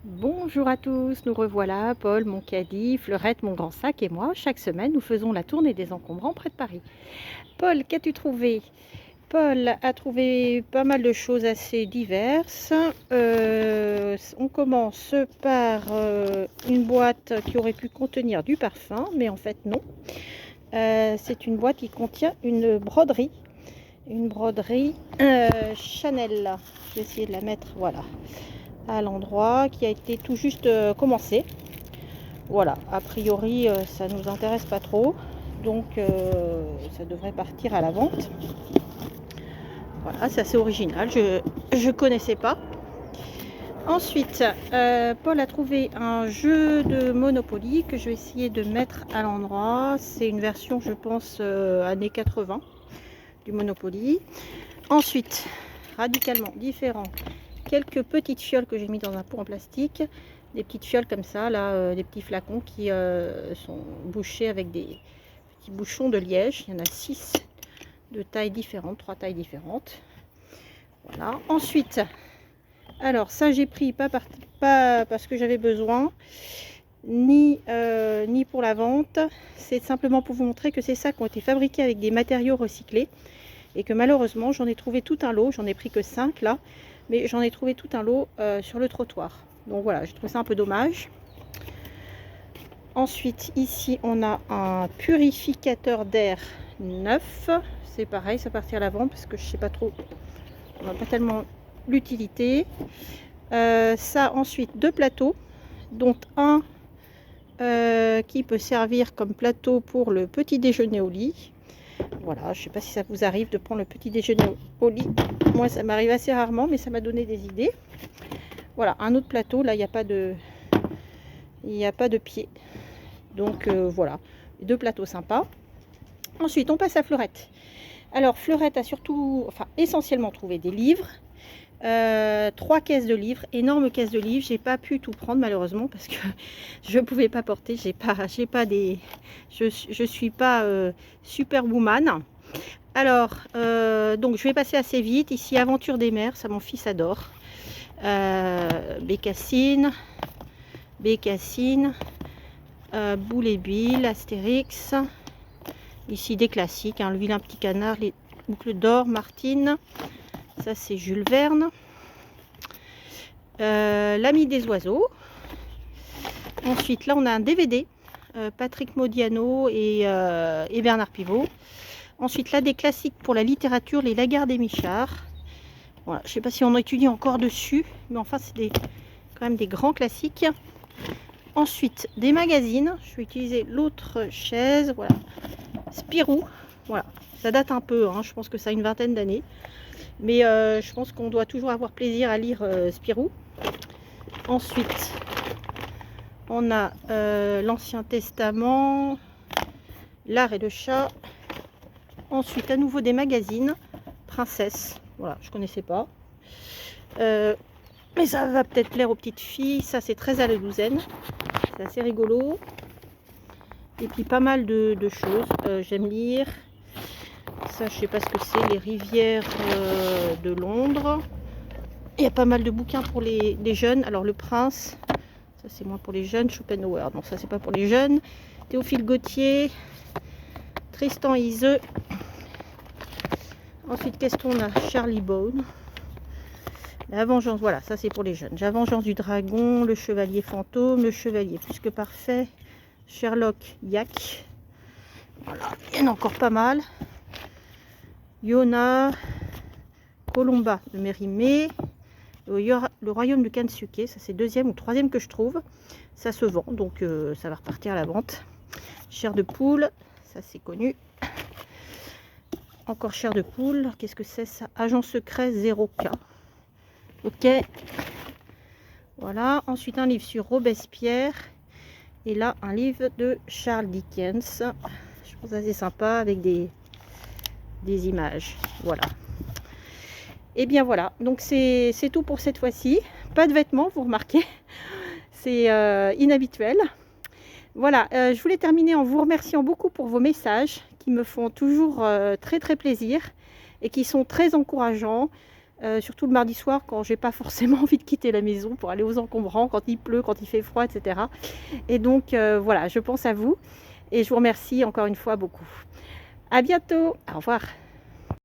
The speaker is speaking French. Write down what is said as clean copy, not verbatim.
Bonjour à tous, nous revoilà, Paul, mon caddie, Fleurette, mon grand sac et moi. Chaque semaine, nous faisons la tournée des encombrants près de Paris. Paul, qu'as-tu trouvé? Paul a trouvé pas mal de choses assez diverses. On commence par une boîte qui aurait pu contenir du parfum, mais en fait non. C'est une boîte qui contient une broderie. Une broderie Chanel. Je vais essayer de la mettre, voilà, à l'endroit qui a été tout juste commencé. Voilà, a priori ça nous intéresse pas trop, donc ça devrait partir à la vente. Voilà, c'est assez original, je connaissais pas. Ensuite, Paul a trouvé un jeu de Monopoly que je vais essayer de mettre à l'endroit. C'est une version, je pense, années 80 du Monopoly. Ensuite, radicalement différent, quelques petites fioles que j'ai mis dans un pot en plastique. Des petites fioles comme ça, là, des petits flacons qui sont bouchés avec des petits bouchons de liège. Il y en a 6 de tailles différentes, 3 tailles différentes. Voilà. Ensuite, alors ça j'ai pris pas parce que j'avais besoin, ni pour la vente. C'est simplement pour vous montrer que ces sacs ont été fabriqués avec des matériaux recyclés et que malheureusement j'en ai trouvé tout un lot. J'en ai pris que 5 là, mais j'en ai trouvé tout un lot sur le trottoir. Donc voilà, je trouve ça un peu dommage. Ensuite, ici, on a un purificateur d'air neuf. C'est pareil, ça partira à la vente parce que je sais pas trop, on n'a pas tellement l'utilité. Ça, ensuite, 2 plateaux, dont un qui peut servir comme plateau pour le petit déjeuner au lit. Voilà, je sais pas si ça vous arrive de prendre le petit déjeuner au lit. Moi, ça m'arrive assez rarement, mais ça m'a donné des idées. Voilà, un autre plateau, là, il n'y a pas de pied. Donc voilà, 2 plateaux sympas. Ensuite, on passe à Fleurette. Alors, Fleurette a surtout, enfin, essentiellement trouvé des livres. 3 caisses de livres, énormes caisses de livres. J'ai pas pu tout prendre malheureusement parce que je pouvais pas porter. Je suis pas superwoman. Alors, donc je vais passer assez vite. Ici, Aventure des mers, ça mon fils adore. Bécassine, Boule et Bill, Astérix. Ici des classiques, hein, le vilain petit canard, les boucles d'or, Martine. Ça c'est Jules Verne. L'ami des oiseaux. Ensuite là on a un DVD. Patrick Modiano et Bernard Pivot. Ensuite là des classiques pour la littérature, les Lagarde et Michard. Voilà, je ne sais pas si on étudie encore dessus, mais enfin c'est quand même des grands classiques. Ensuite des magazines. Je vais utiliser l'autre chaise. Voilà, Spirou. Voilà, ça date un peu, hein, je pense que ça a une vingtaine d'années. Mais je pense qu'on doit toujours avoir plaisir à lire Spirou. Ensuite, on a l'Ancien Testament, L'Art et le Chat. Ensuite, à nouveau des magazines, Princesse. Voilà, je ne connaissais pas. Mais ça va peut-être plaire aux petites filles. Ça, c'est 13 à la douzaine. C'est assez rigolo. Et puis pas mal de choses. J'aime lire. Ça, je sais pas ce que c'est, les rivières de Londres. Il y a pas mal de bouquins pour les jeunes. Alors, Le Prince, ça c'est moins pour les jeunes. Schopenhauer, non, ça c'est pas pour les jeunes. Théophile Gautier, Tristan Iseult. Ensuite, qu'est-ce qu'on a? Charlie Bone. La Vengeance, voilà, ça c'est pour les jeunes. La Vengeance du Dragon, Le Chevalier Fantôme, Le Chevalier Plus que Parfait, Sherlock Yak. Voilà, il y en a encore pas mal. Yona, Colomba de Mérimée, le Royaume de Kensuke, ça c'est 2e ou 3e que je trouve. Ça se vend, donc ça va repartir à la vente. Chair de poule, ça c'est connu. Encore chair de poule, qu'est-ce que c'est ça? Agent secret 0K. Ok. Voilà, ensuite un livre sur Robespierre. Et là, un livre de Charles Dickens. Je trouve ça assez sympa avec des images. Voilà. Et bien voilà, donc c'est tout pour cette fois-ci. Pas de vêtements, vous remarquez. C'est inhabituel. Voilà, je voulais terminer en vous remerciant beaucoup pour vos messages qui me font toujours très très plaisir et qui sont très encourageants. surtout le mardi soir quand j'ai pas forcément envie de quitter la maison pour aller aux encombrants, quand il pleut, quand il fait froid, etc. Et donc voilà, je pense à vous et je vous remercie encore une fois beaucoup. À bientôt, au revoir.